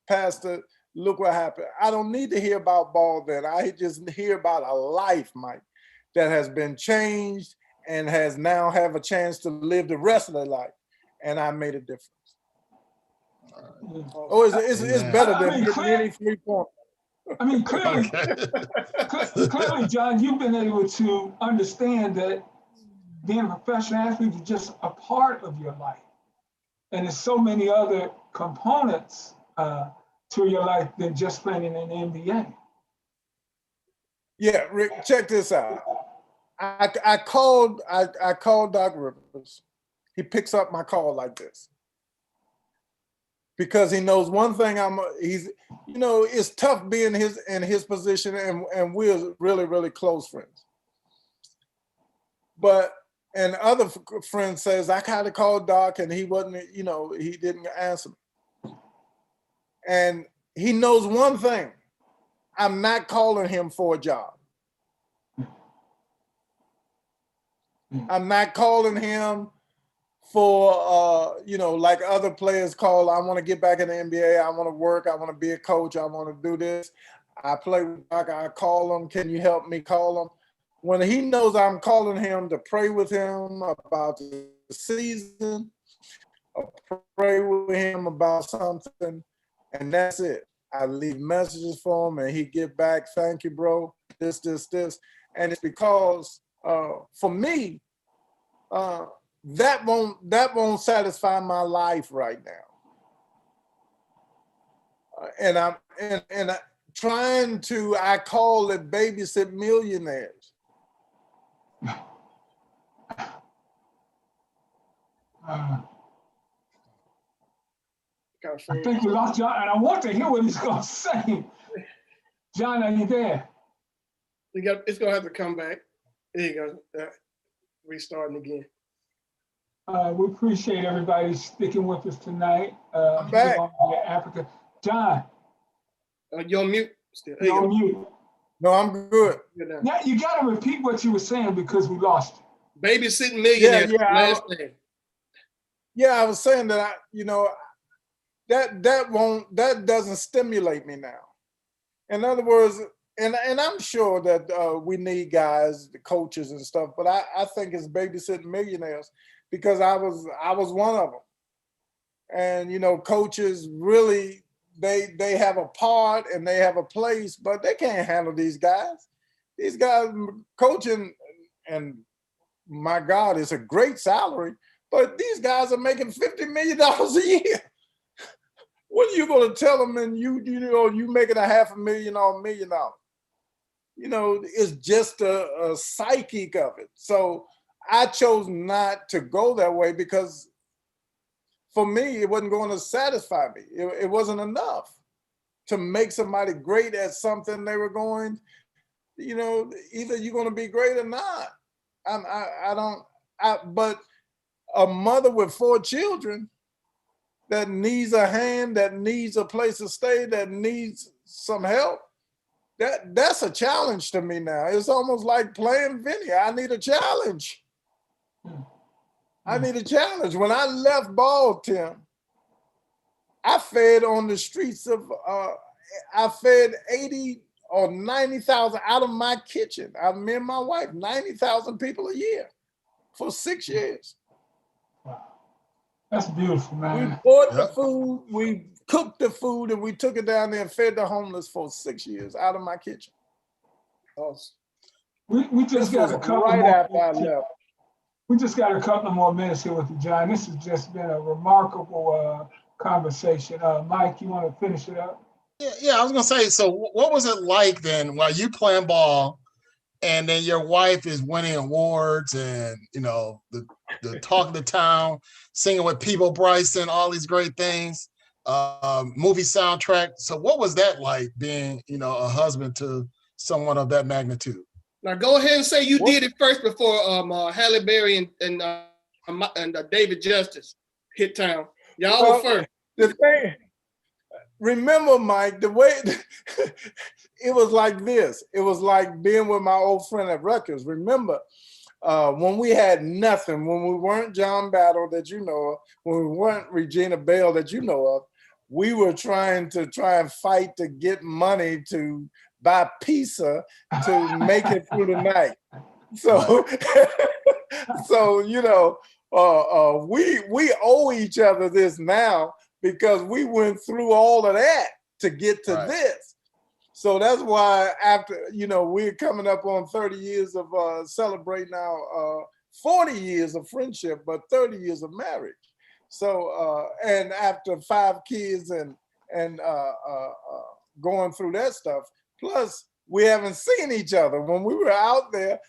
Speaker 2: Pastor, look what happened. I don't need to hear about ball then. I just hear about a life, Mike, that has been changed and has now have a chance to live the rest of their life. And I made a difference. Oh, it's better than getting any 3 points.
Speaker 1: I mean, clearly, clearly, John, you've been able to understand that being a professional athlete is just a part of your life. And there's so many other components to your life than just playing in the NBA.
Speaker 2: Yeah, Rick, check this out. I called Doc Rivers. He picks up my call like this, because he knows one thing. It's tough being in his position, and we're really, really close friends. And other friends says, I kind of called Doc and he wasn't, he didn't answer me. And he knows one thing. I'm not calling him for a job. I'm not calling him for, like other players call, I want to get back in the NBA. I want to work. I want to be a coach. I want to do this. I play with Doc. I call him. Can you help me? Call him. When he knows I'm calling him to pray with him about the season, or pray with him about something, and that's it. I leave messages for him, and he get back, thank you, bro, this. And it's because, for me, that won't satisfy my life right now. And I call it babysit millionaires.
Speaker 1: I think we lost John, and I want to hear what he's going to say. John, are you there?
Speaker 4: It's going to have to come back. There you go. Restarting again.
Speaker 1: We appreciate everybody sticking with us tonight.
Speaker 2: I'm back.
Speaker 1: Africa. John.
Speaker 4: You're on mute still.
Speaker 1: You're on mute.
Speaker 2: No, I'm good.
Speaker 1: Now you got to repeat what you were saying because we lost you.
Speaker 4: Babysitting millionaires.
Speaker 2: I was saying that that doesn't stimulate me now. In other words, and I'm sure that we need guys, the coaches and stuff, but I think it's babysitting millionaires, because I was one of them. And coaches really they have a part and they have a place, but they can't handle these guys. These guys coaching, and my God, it's a great salary, but these guys are making $50 million a year. What are you going to tell them? And you making $500,000 or $1 million? You know, it's just a psychic of it. So I chose not to go that way because for me, it wasn't going to satisfy me. It wasn't enough to make somebody great at something they were going, you know, either you're going to be great or not. But a mother with 4 children that needs a hand, that needs a place to stay, that needs some help, that's a challenge to me now. It's almost like playing Vinny. I need a challenge. I need a challenge. When I left ball, Tim, I fed on the streets of, I fed 80 or 90,000 out of my kitchen. Me and my wife, 90,000 people a year for 6 years.
Speaker 1: Wow. That's beautiful, man.
Speaker 2: We bought the food, we cooked the food, and we took it down there and fed the homeless for 6 years out of my kitchen.
Speaker 1: We just got a couple
Speaker 2: right
Speaker 1: more
Speaker 2: after I
Speaker 1: minutes.
Speaker 2: left.
Speaker 1: We just got a couple more minutes here with you, John. This has just been a remarkable conversation. Mike, you want to finish it up?
Speaker 3: Yeah, I was gonna say. So, what was it like then while you playing ball, and then your wife is winning awards, and you know the talk of the town, singing with Peebo Bryson, all these great things, movie soundtrack. So, what was that like being, you know, a husband to someone of that magnitude?
Speaker 4: Now go ahead and say you did it first before Halle Berry and David Justice hit town. Y'all were first.
Speaker 2: The thing, remember, Mike, the way it was like this. It was like being with my old friend at Rutgers. Remember, when we had nothing, when we weren't John Battle that you know of, when we weren't Regina Bell that you know of, we were trying and fight to get money to buy pizza to make it through the night. So, so you know, we owe each other this now because we went through all of that to get to this. So that's why after, you know, we're coming up on 30 years of celebrating our 40 years of friendship, but 30 years of marriage. So, and after 5 kids and going through that stuff, plus we haven't seen each other. When we were out there,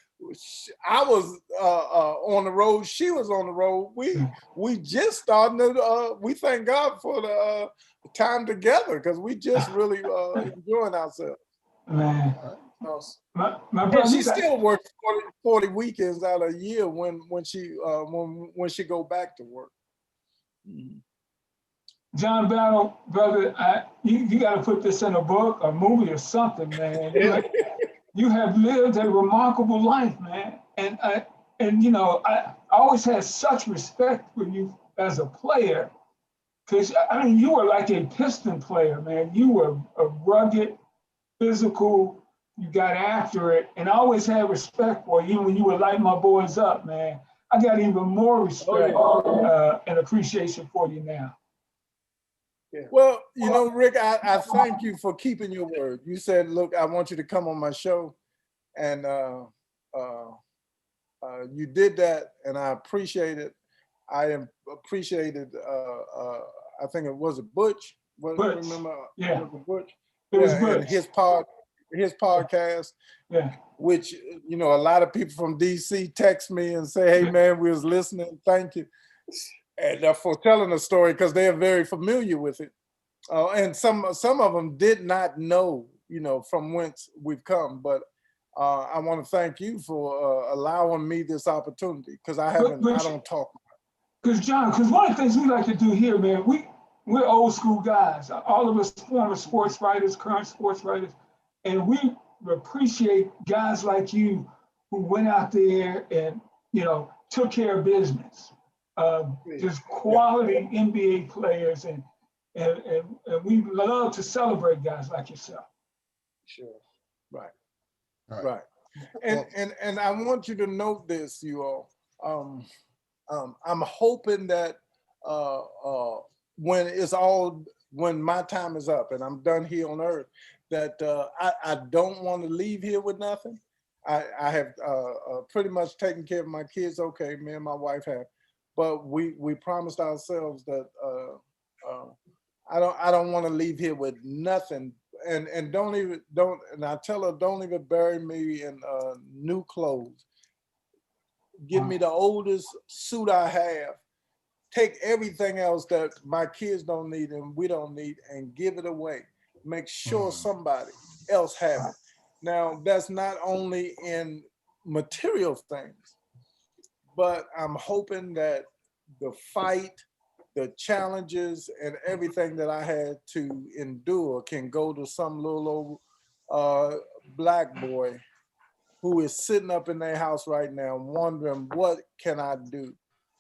Speaker 2: I was on the road, she was on the road. We just started to, we thank God for the time together because we just really enjoying ourselves.
Speaker 1: Man. My
Speaker 2: brother, she still works 40 weekends out a year when she go back to work.
Speaker 1: John Battle, brother, you got to put this in a book, a movie, or something, man. You have lived a remarkable life, man, and you know, I always had such respect for you as a player, because I mean, you were like a Piston player, man. You were a rugged, physical. You got after it, and I always had respect for you. Even when you would light my boys up, man, I got even more respect and appreciation for you now.
Speaker 2: Yeah. Well, you know, Rick, I thank you for keeping your word. You said, look, I want you to come on my show. And you did that, and I appreciate it. I appreciated, I think it was Butch.
Speaker 1: Butch.
Speaker 2: Remember?
Speaker 1: Yeah.
Speaker 2: Was it Butch?
Speaker 1: It was Butch.
Speaker 2: And his podcast, which, you know, a lot of people from DC text me and say, hey, man, we was listening. Thank you. And for telling the story, because they are very familiar with it. And some of them did not know, you know, from whence we've come. But I want to thank you for allowing me this opportunity, because I don't talk.
Speaker 1: Because John, one of the things we like to do here, man, we're old school guys. All of us former sports writers, current sports writers, and we appreciate guys like you who went out there and, you know, took care of business. Just quality NBA players, and we love to celebrate guys like yourself.
Speaker 2: Sure. Right. And I want you to note this, you all. I'm hoping that when it's all when my time is up and I'm done here on earth, that I don't want to leave here with nothing. I have pretty much taken care of my kids. Okay, me and my wife have, but we promised ourselves that I don't want to leave here with nothing. And and I tell her, don't even bury me in new clothes. Give me the oldest suit I have. Take everything else that my kids don't need and we don't need and give it away. Make sure somebody else have it. Now, that's not only in material things, but I'm hoping that the fight, the challenges, and everything that I had to endure can go to some little old black boy who is sitting up in their house right now wondering, what can I do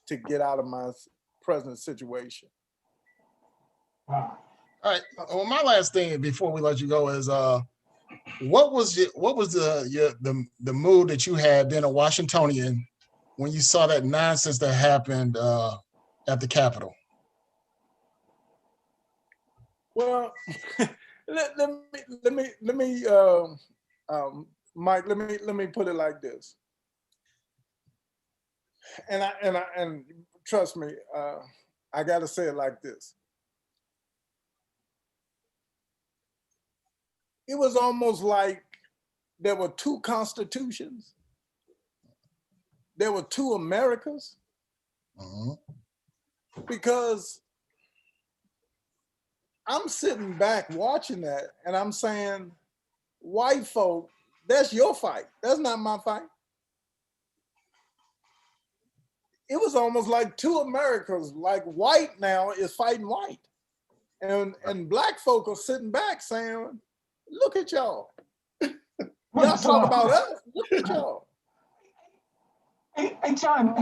Speaker 2: to get out of my present situation?
Speaker 1: Wow.
Speaker 3: All right. Well, my last thing before we let you go is what was the mood that you had being a Washingtonian when you saw that nonsense that happened at the Capitol?
Speaker 2: Well, let me Mike, let me put it like this. And trust me, I got to say it like this. It was almost like there were two constitutions. There were two Americas. Because I'm sitting back watching that and I'm saying, white folk, that's your fight. That's not my fight. It was almost like two Americas, like white now is fighting white. And black folk are sitting back saying, look at y'all. Y'all talk about us, look at y'all.
Speaker 1: Hey, John,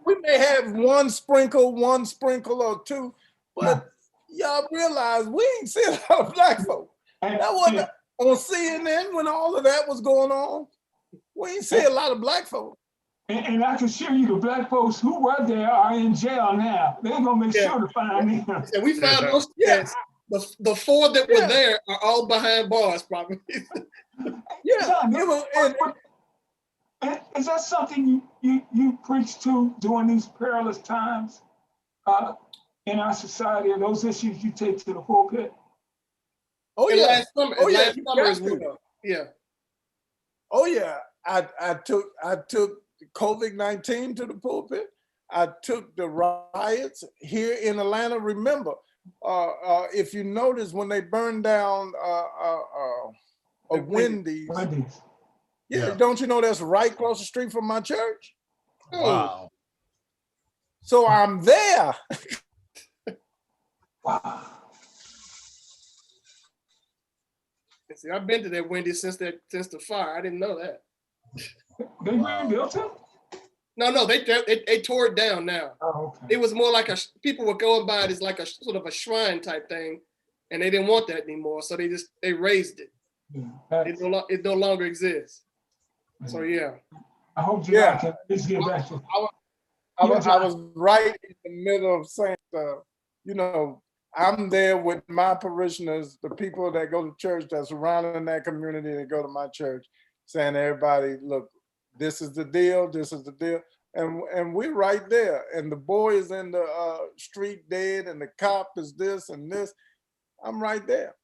Speaker 2: we may have one sprinkle or two, but y'all realize we ain't seen a lot of black folk. That wasn't on CNN when all of that was going on. We ain't see a lot of black folk.
Speaker 1: And I can assure you the black folks who were there are in jail now. They're gonna make sure to find them.
Speaker 4: And we found those. Yes. The four that were there are all behind bars, probably.
Speaker 1: John, is that something you preach to during these perilous times in our society? Are those issues you take to the pulpit?
Speaker 2: Oh yeah.
Speaker 4: Last summer as well. Yeah.
Speaker 2: Oh yeah. I took COVID-19 to the pulpit. I took the riots here in Atlanta. Remember, if you notice when they burned down a Wendy's. Yeah, don't you know that's right across the street from my church?
Speaker 3: Wow.
Speaker 2: So I'm there.
Speaker 1: Wow.
Speaker 4: See, I've been to that Wendy's since the fire. I didn't know that.
Speaker 1: They rebuilt it?
Speaker 4: No, they tore it down now.
Speaker 1: Oh, okay.
Speaker 4: It was more like people were going by it as like a sort of a shrine type thing, and they didn't want that anymore, so they raised it.
Speaker 1: Yeah,
Speaker 4: it no longer exists. So yeah.
Speaker 1: I hope you can at least get back to.
Speaker 2: I was right in the middle of saying, I'm there with my parishioners, the people that go to church that's surrounding that community that go to my church, saying to everybody, look, this is the deal, and we're right there. And the boy is in the street dead, and the cop is this and this. I'm right there.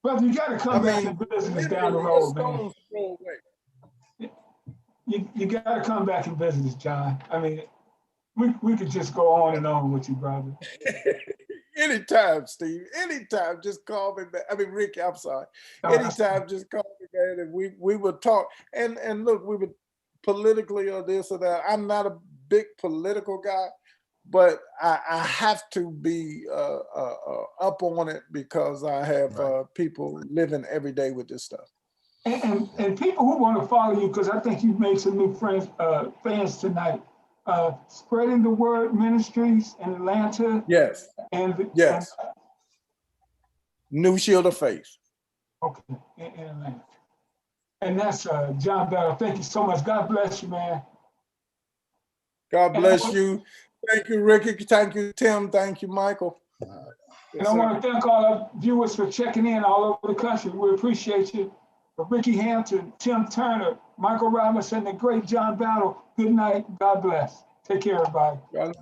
Speaker 1: Brother, you got to come back in business down the road, man. You got to come back in business, John. I mean, we could just go on and on with you, brother.
Speaker 2: Anytime, Steve. Anytime, just call me back. I mean, Ricky, I'm sorry. Anytime, just call me back, and we would talk. And look, we would politically or this or that. I'm not a big political guy, but I have to be up on it because I have people living every day with this stuff.
Speaker 1: And people who want to follow you, because I think you've made some new fans tonight. Spreading the Word Ministries in Atlanta.
Speaker 2: Yes.
Speaker 1: Yes.
Speaker 2: New Shield of Faith.
Speaker 1: Okay, in Atlanta. And that's John Battle. Thank you so much. God bless you, man.
Speaker 2: God bless you. Thank you, Ricky. Thank you, Tim. Thank you, Michael.
Speaker 1: And I want to thank all our viewers for checking in all over the country. We appreciate you. For Ricky Hampton, Tim Turner, Michael Robinson, the great John Battle, good night. God bless. Take care, everybody.
Speaker 2: Well,